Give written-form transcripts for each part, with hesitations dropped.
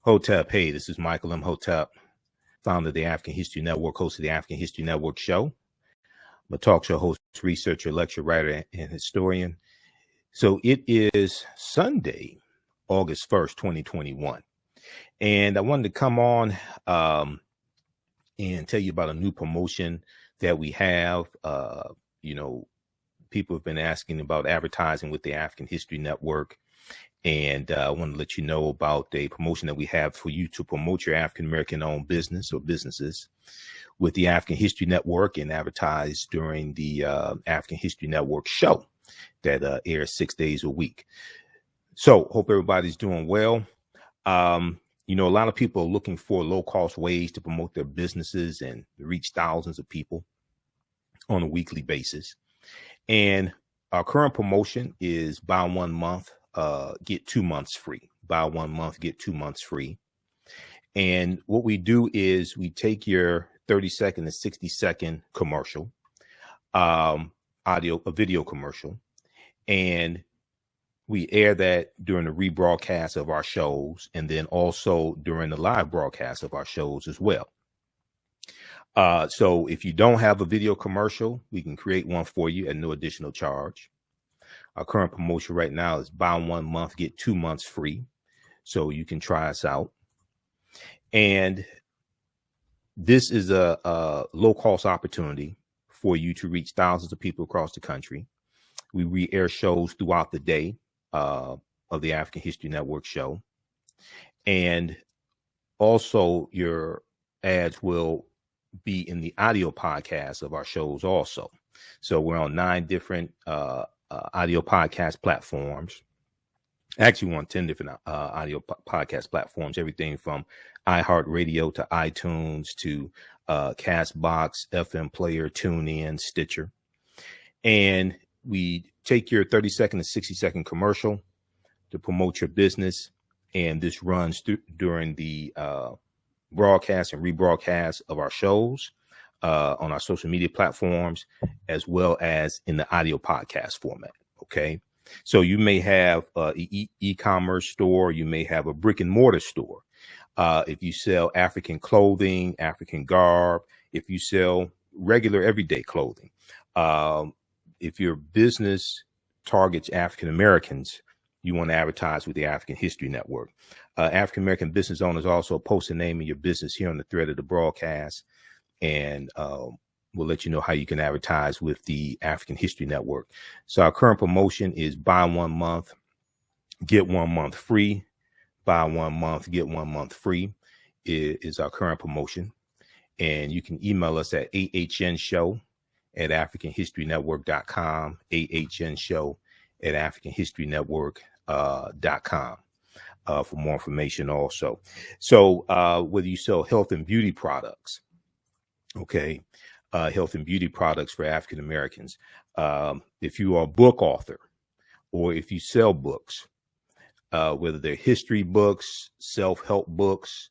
Hotep. Hey, this is Michael M. Hotep, founder of the African History Network, host of the African History Network show. I'm a talk show host, researcher, lecturer, writer, and historian. So it is Sunday, August 1st, 2021. And I wanted to come on and tell you about a new promotion that we have. People have been asking about advertising with the African History Network. And I want to let you know about a promotion that we have for you to promote your African-American owned business or businesses with the African History Network and advertise during the African History Network show that airs 6 days a week. So hope everybody's doing well. A lot of people are looking for low-cost ways to promote their businesses and reach thousands of people on a weekly basis. And our current promotion is buy 1 month, get 2 months free. Buy 1 month, get 2 months free. And what we do is we take your 30-second to 60-second commercial, a video commercial, and we air that during the rebroadcast of our shows and then also during the live broadcast of our shows as well. So if you don't have a video commercial, we can create one for you at no additional charge. Our current promotion right now is buy 1 month, get 2 months free. So you can try us out. And this is a low cost opportunity for you to reach thousands of people across the country. We re-air shows throughout the day of the African History Network show. And also your ads will be in the audio podcast of our shows also. So we're on 9 different audio podcast platforms. Actually, we're on 10 different audio podcast platforms, everything from iHeartRadio to iTunes to Castbox, FM Player, TuneIn, Stitcher. And we take your 30-second to 60-second commercial to promote your business. And this runs during the broadcast and rebroadcast of our shows on our social media platforms, as well as in the audio podcast format. Okay. So you may have an e-commerce store. You may have a brick and mortar store. If you sell African clothing, African garb, if you sell regular everyday clothing, if your business targets African Americans, you want to advertise with the African History Network. African American business owners also post the name of your business here on the thread of the broadcast, and we'll let you know how you can advertise with the African History Network. So our current promotion is buy 1 month, get 1 month free. Buy 1 month, get 1 month free is our current promotion. And you can email us at AHNshow@AfricanHistoryNetwork.com, AHNshow@AfricanHistoryNetwork.com for more information also. So whether you sell health and beauty products, okay, health and beauty products for African Americans, if you are a book author or if you sell books, whether they're history books, self-help books,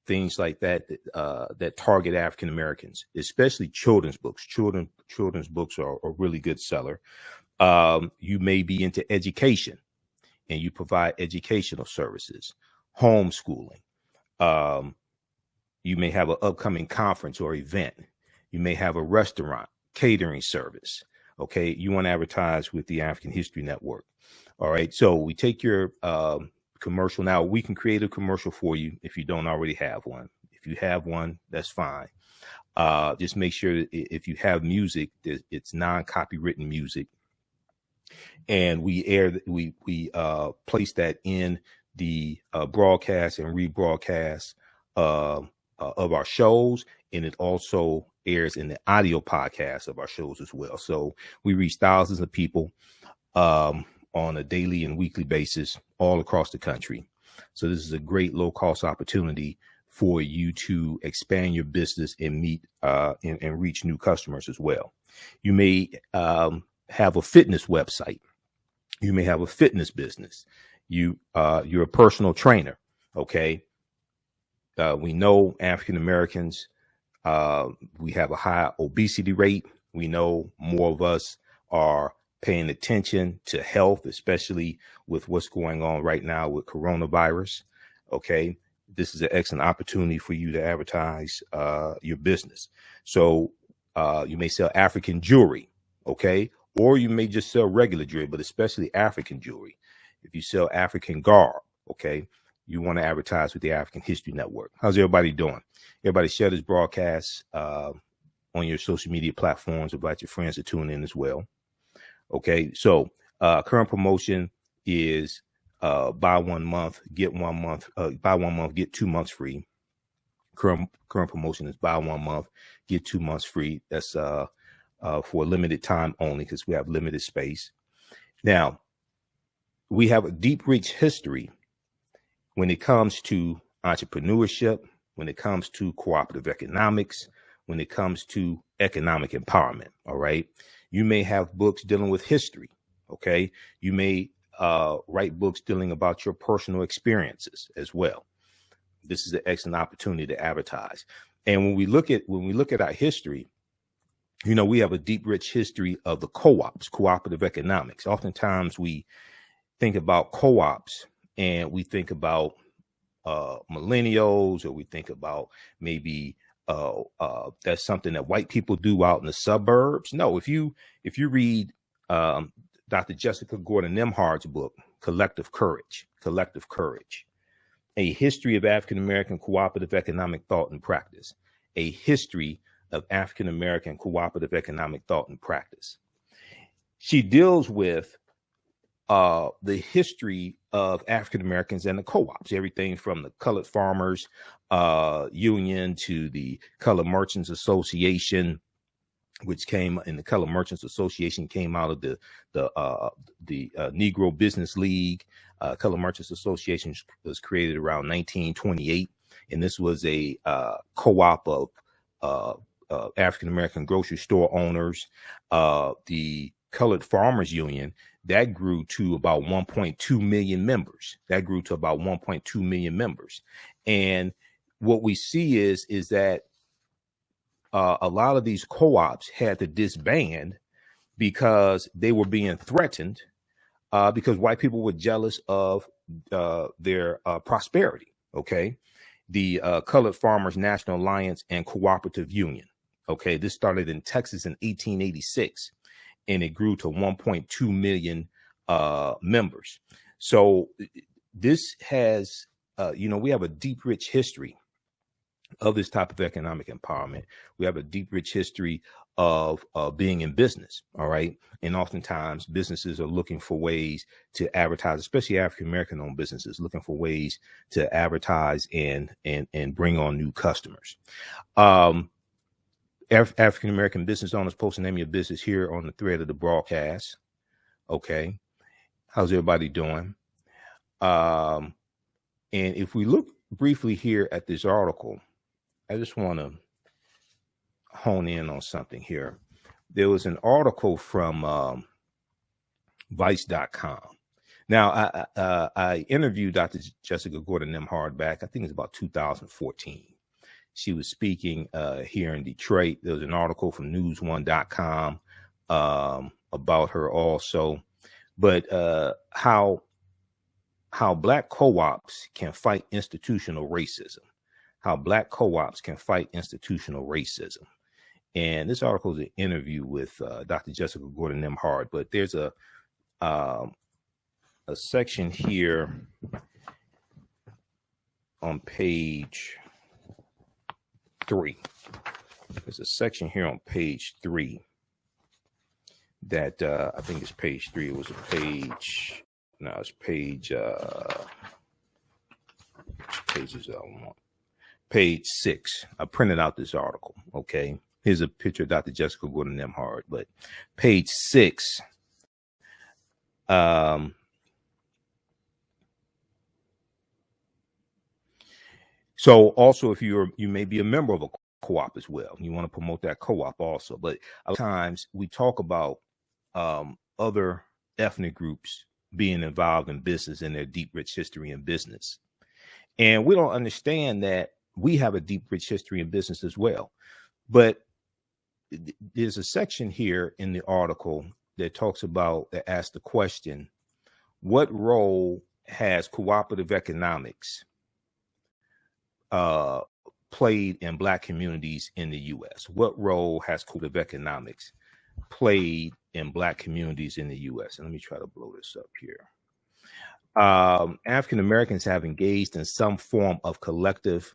things like that, that target African Americans, especially children's books. Children's books are a really good seller. You may be into education and you provide educational services, homeschooling. You may have an upcoming conference or event. You may have a restaurant, catering service. Okay, you want to advertise with the African History Network. All right, so we take your commercial. Now, we can create a commercial for you if you don't already have one. If you have one, that's fine. Just make sure that if you have music, it's non-copywritten music. And we place that in the broadcast and rebroadcast of our shows. And it also airs in the audio podcast of our shows as well. So we reach thousands of people on a daily and weekly basis all across the country. So this is a great low cost opportunity for you to expand your business and meet and reach new customers as well. You may have a fitness website. You may have a fitness business. You're a personal trainer. Okay. We know African Americans, we have a high obesity rate. We know more of us are paying attention to health, especially with what's going on right now with coronavirus. Okay. this is an excellent opportunity for you to advertise your business. So you may sell African jewelry, okay? Or you may just sell regular jewelry, but especially African jewelry. If you sell African garb, okay, you want to advertise with the African History Network. How's everybody doing? Everybody share this broadcast on your social media platforms. Invite your friends to tune in as well. Okay, so current promotion is buy 1 month, get 1 month, buy 1 month, get 2 months free. Current promotion is buy 1 month, get 2 months free. That's for a limited time only because we have limited space. Now, we have a deep, rich history when it comes to entrepreneurship, when it comes to cooperative economics, when it comes to economic empowerment. All right. You may have books dealing with history. Okay. You may write books dealing about your personal experiences as well. This is an excellent opportunity to advertise. And when we look at our history, you know, we have a deep, rich history of the co-ops, cooperative economics. Oftentimes we think about co-ops and we think about millennials, or we think about maybe that's something that white people do out in the suburbs. No, if you read Dr. Jessica Gordon Nemhard's book, Collective Courage, A History of African American Cooperative Economic Thought and Practice, a history of African American cooperative economic thought and practice. She deals with the history of African Americans and the co-ops, everything from the Colored Farmers Union to the Colored Merchants Association, which came in the Colored Merchants Association came out of the Negro Business League. Colored Merchants Association was created around 1928, and this was a co-op of African American grocery store owners. The Colored Farmers Union, that grew to about 1.2 million members. And what we see is that a lot of these co-ops had to disband because they were being threatened because white people were jealous of their prosperity. Okay. The Colored Farmers National Alliance and Cooperative Union. Okay. This started in Texas in 1886 and it grew to 1.2 million members. So this has, we have a deep, rich history of this type of economic empowerment. We have a deep, rich history of being in business. All right. And oftentimes businesses are looking for ways to advertise, especially African-American owned businesses, looking for ways to advertise and bring on new customers. African-American business owners, post the name of your business here on the thread of the broadcast. Okay. How's everybody doing? And if we look briefly here at this article, I just want to hone in on something here. There was an article from Vice.com. Now, I interviewed Dr. Jessica Gordon Nemhard back, I think it's about 2014. She was speaking here in Detroit. There was an article from newsone.com about her also. But how Black co-ops can fight institutional racism. And this article is an interview with Dr. Jessica Gordon Nemhard, but there's a section here on page 3. There's a section here on page 3 that I think it's page 3. It was a page. No, it's page. Which pages I want? Page 6. I printed out this article. Okay. Here's a picture of Dr. Jessica Gordon Nemhard, but page 6. So also, if you may be a member of a co-op as well, you want to promote that co-op also. But a lot of times we talk about other ethnic groups being involved in business and their deep, rich history in business. And we don't understand that we have a deep, rich history in business as well. But there's a section here in the article that asks the question, what role has cooperative economics played in Black communities in the U.S.? What role has cooperative economics played in Black communities in the U.S.? And let me try to blow this up here. African Americans have engaged in some form of collective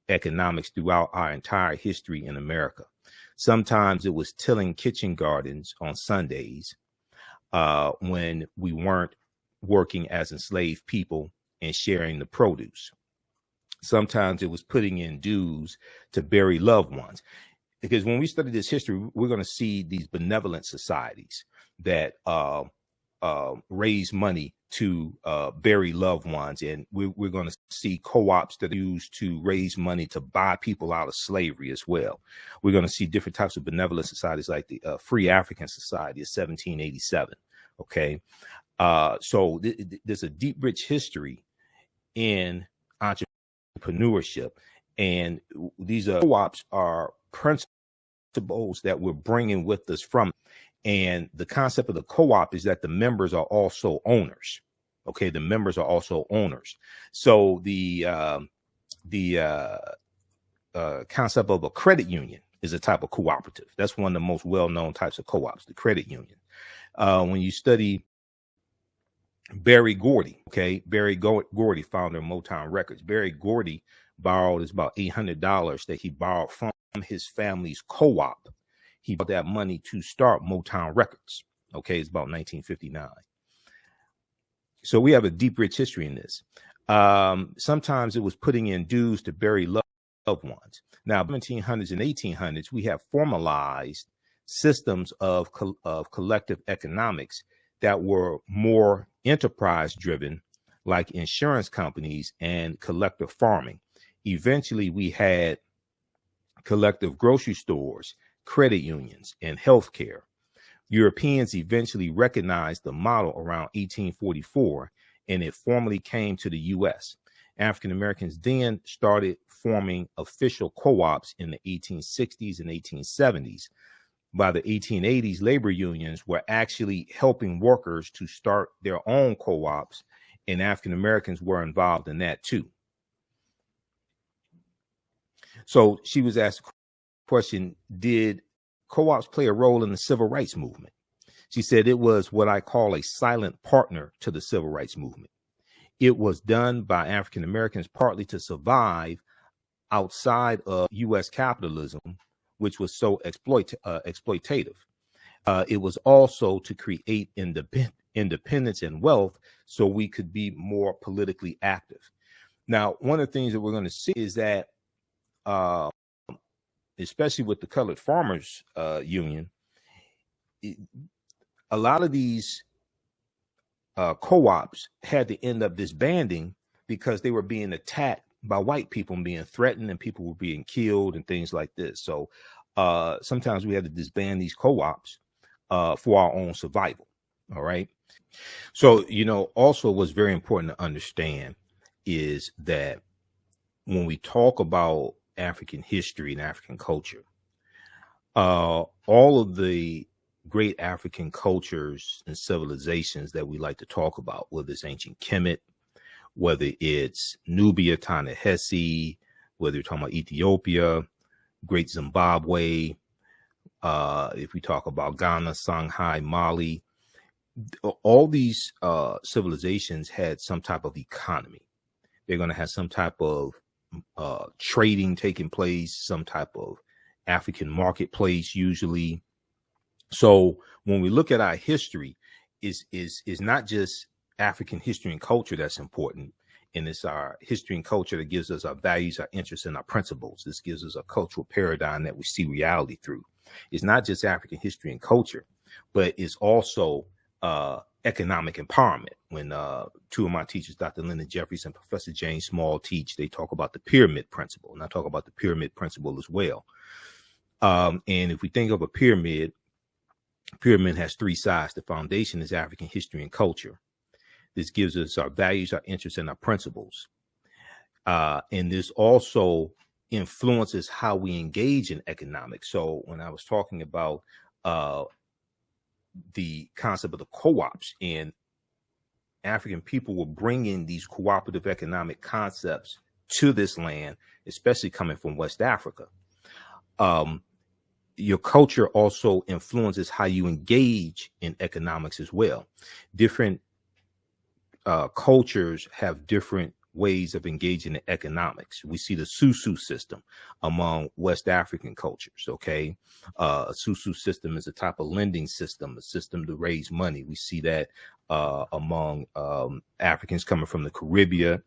economics throughout our entire history in America. Sometimes it was tilling kitchen gardens on Sundays when we weren't working as enslaved people and sharing the produce. Sometimes it was putting in dues to bury loved ones. Because when we study this history, we're going to see these benevolent societies that raise money to bury loved ones. And we're going to see co-ops that are used to raise money to buy people out of slavery as well. We're going to see different types of benevolent societies like the Free African Society of 1787. Okay. So there's a deep, rich history in entrepreneurship. And these co-ops are principles that we're bringing with us from. And the concept of the co-op is that the members are also owners. Okay, the members are also owners. So the concept of a credit union is a type of cooperative. That's one of the most well-known types of co-ops, the credit union. When you study Berry Gordy, okay, Berry Gordy, founder of Motown Records. Berry Gordy borrowed about $800 that he borrowed from his family's co-op. He bought that money to start Motown Records. Okay, it's about 1959. So we have a deep, rich history in this. Sometimes it was putting in dues to bury loved ones. Now, 1700s and 1800s, we have formalized systems of collective economics that were more enterprise driven, like insurance companies and collective farming. Eventually, we had collective grocery stores, credit unions, and healthcare. Europeans eventually recognized the model around 1844, and it formally came to the U.S. African Americans then started forming official co-ops in the 1860s and 1870s. By the 1880s, labor unions were actually helping workers to start their own co-ops, and African Americans were involved in that too. So she was asked a question, did co-ops play a role in the civil rights movement? She said it was what I call a silent partner to the civil rights movement. It was done by African Americans partly to survive outside of U.S. capitalism, which was so exploitative. It was also to create independence and wealth so we could be more politically active. Now, one of the things that we're going to see is that especially with the Colored Farmers Union, a lot of these co-ops had to end up disbanding because they were being attacked by white people and being threatened, and people were being killed and things like this. So sometimes we had to disband these co-ops for our own survival. All right. So, also what's very important to understand is that when we talk about African history and African culture, all of the great African cultures and civilizations that we like to talk about, whether it's ancient Kemet, whether it's Nubia, Ta-Nehisi, whether you're talking about Ethiopia, Great Zimbabwe, if we talk about Ghana, Songhai, Mali, all these civilizations had some type of economy. They're going to have some type of trading taking place, some type of African marketplace usually. So when we look at our history, is not just African history and culture that's important, and it's our history and culture that gives us our values, our interests, and our principles. This gives us a cultural paradigm that we see reality through. It's not just African history and culture, but it's also economic empowerment. When two of my teachers, Dr. Lyndon Jeffries and Professor James Small, teach, they talk about the pyramid principle, and I talk about the pyramid principle as well. And if we think of a pyramid has three sides. The foundation is African history and culture. This gives us our values, our interests, and our principles. And this also influences how we engage in economics. So when I was talking about the concept of the co-ops, and African people were bringing these cooperative economic concepts to this land, especially coming from West Africa. Your culture also influences how you engage in economics as well. Different cultures have different ways of engaging in economics. We see the susu system among West African cultures. Okay. A susu system is a type of lending system, a system to raise money. We see that among Africans coming from the Caribbean,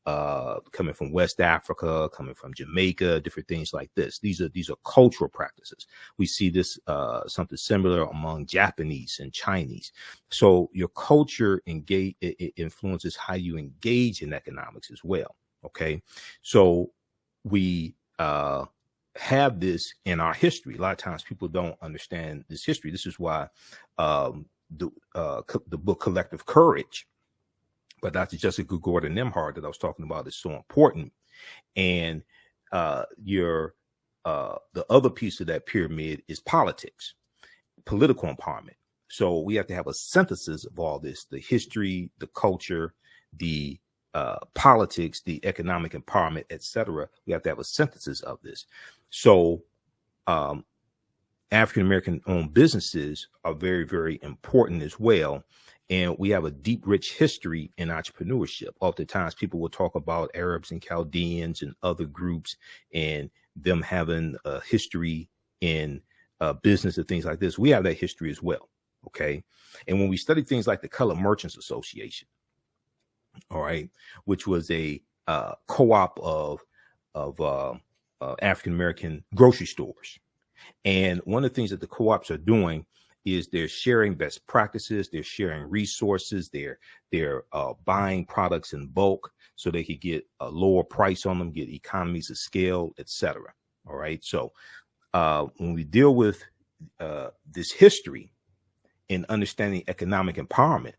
coming from West Africa, coming from Jamaica, different things like this. These are cultural practices. We see this something similar among Japanese and Chinese. So your culture influences how you engage in economics as well. Okay, so we have this in our history. A lot of times people don't understand this history. This is why the book Collective Courage by Dr. Jessica Gordon Nimhard that I was talking about is so important. And the other piece of that pyramid is politics, political empowerment. So we have to have a synthesis of all this: the history, the culture, the politics, the economic empowerment, etc. We have to have a synthesis of this. So African-American owned businesses are very, very important as well. And we have a deep, rich history in entrepreneurship. Oftentimes people will talk about Arabs and Chaldeans and other groups and them having a history in business and things like this. We have that history as well. Okay. And when we study things like the Colored Merchants Association, all right, which was a co-op of African-American grocery stores. And one of the things that the co-ops are doing is they're sharing best practices, they're sharing resources, they're buying products in bulk so they could get a lower price on them, get economies of scale, etc. All right. So when we deal with this history in understanding economic empowerment,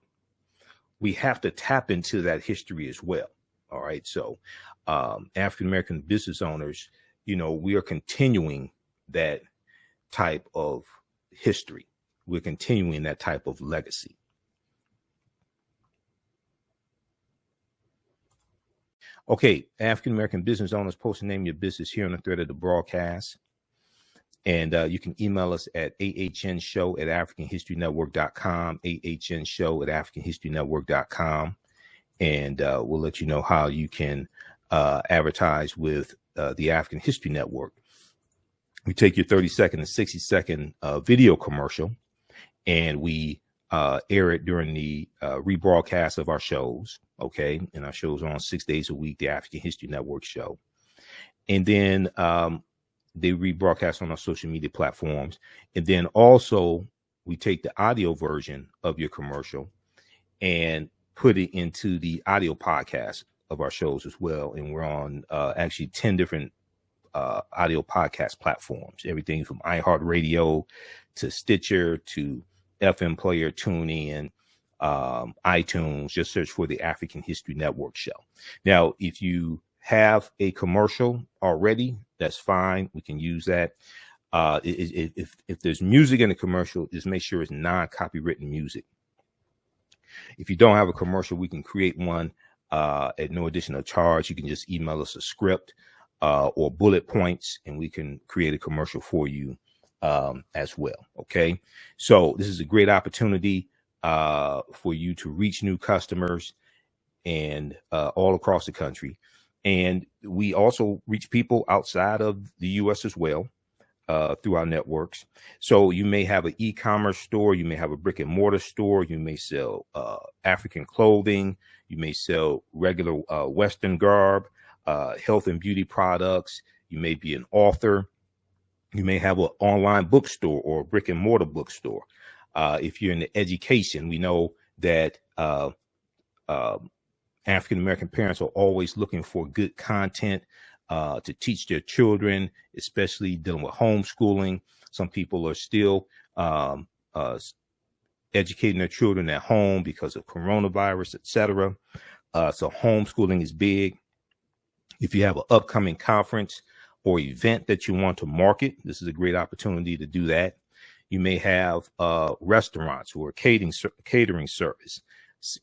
we have to tap into that history as well. All right. So African-American business owners, we are continuing that type of history. We're continuing that type of legacy. Okay, African-American business owners, post and name your business here on the thread of the broadcast. And you can email us at AHNshow@AfricanHistoryNetwork.com, AHNshow@AfricanHistoryNetwork.com. And we'll let you know how you can advertise with the African History Network. We take your 30-second and 60-second video commercial, and we air it during the rebroadcast of our shows. Okay. And our shows are on 6 days a week, the African History Network show. And then they rebroadcast on our social media platforms. And then also we take the audio version of your commercial and put it into the audio podcast of our shows as well. And we're on actually 10 different audio podcast platforms, everything from iHeartRadio to Stitcher to FM Player, TuneIn, iTunes. Just search for the African History Network show. Now, if you have a commercial already, that's fine. We can use that. If there's music in the commercial, just make sure it's non-copywritten music. If you don't have a commercial, we can create one at no additional charge. You can just email us a script or bullet points, and we can create a commercial for you as well. Okay. So this is a great opportunity for you to reach new customers and all across the country. And we also reach people outside of the U.S. as well through our networks. So you may have an e-commerce store, you may have a brick and mortar store, you may sell African clothing, you may sell regular Western garb, health and beauty products. You may be an author. You may have an online bookstore or a brick and mortar bookstore. If you're in the education, we know that African-American parents are always looking for good content to teach their children, especially dealing with homeschooling. Some people are still educating their children at home because of coronavirus, etc. So homeschooling is big. If you have an upcoming conference or event that you want to market, this is a great opportunity to do that. You may have restaurants or catering service.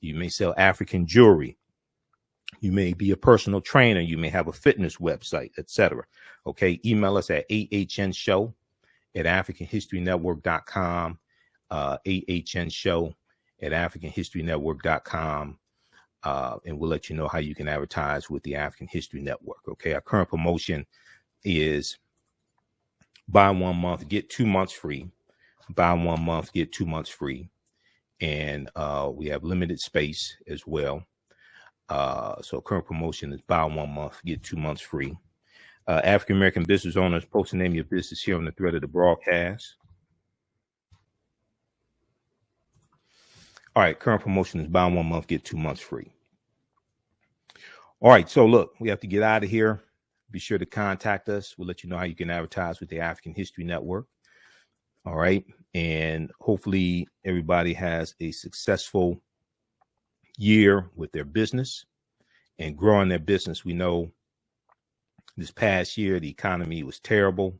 You may sell African jewelry. You may be a personal trainer. You may have a fitness website, etc. Okay. Email us at TheAHNShow at AfricanHistoryNetwork.com. TheAHNShow at AfricanHistoryNetwork.com. And we'll let you know how you can advertise with the African History Network. Okay. Our current promotion is buy 1 month, get 2 months free. Buy 1 month, get 2 months free. And we have limited space as well. So current promotion is buy 1 month, get 2 months free. African American business owners, post the name of your business here on the thread of the broadcast. All right, current promotion is buy 1 month, get 2 months free. All right, so look, we have to get out of here. Be sure to contact us. We'll let you know how you can advertise with the African History Network. All right, and hopefully everybody has a successful year with their business and growing their business. We know this past year the economy was terrible,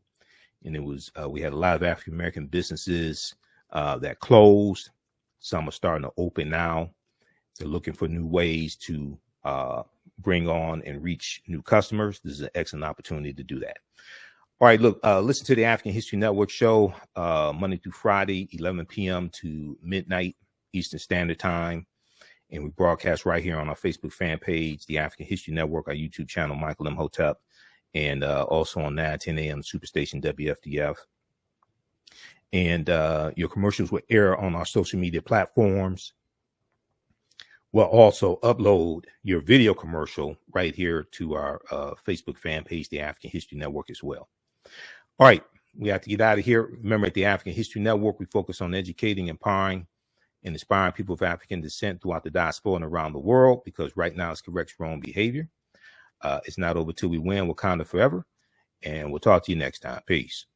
and it was we had a lot of African American businesses that closed. Some are starting to open now. They're looking for new ways to bring on and reach new customers. This is an excellent opportunity to do that. All right, look, listen to the African History Network show Monday through Friday, 11 p.m. to midnight Eastern Standard Time. And we broadcast right here on our Facebook fan page, the African History Network, our YouTube channel, Michael M. Hotep, and also on 9:10 a.m. Superstation WFDF. And your commercials will air on our social media platforms. We'll also upload your video commercial right here to our Facebook fan page, the African History Network, as well. All right, we have to get out of here. Remember, at the African History Network, we focus on educating, empowering, and inspiring people of African descent throughout the diaspora and around the world, because right now it's corrects wrong behavior. It's not over till we win. Wakanda forever. And we'll talk to you next time. Peace.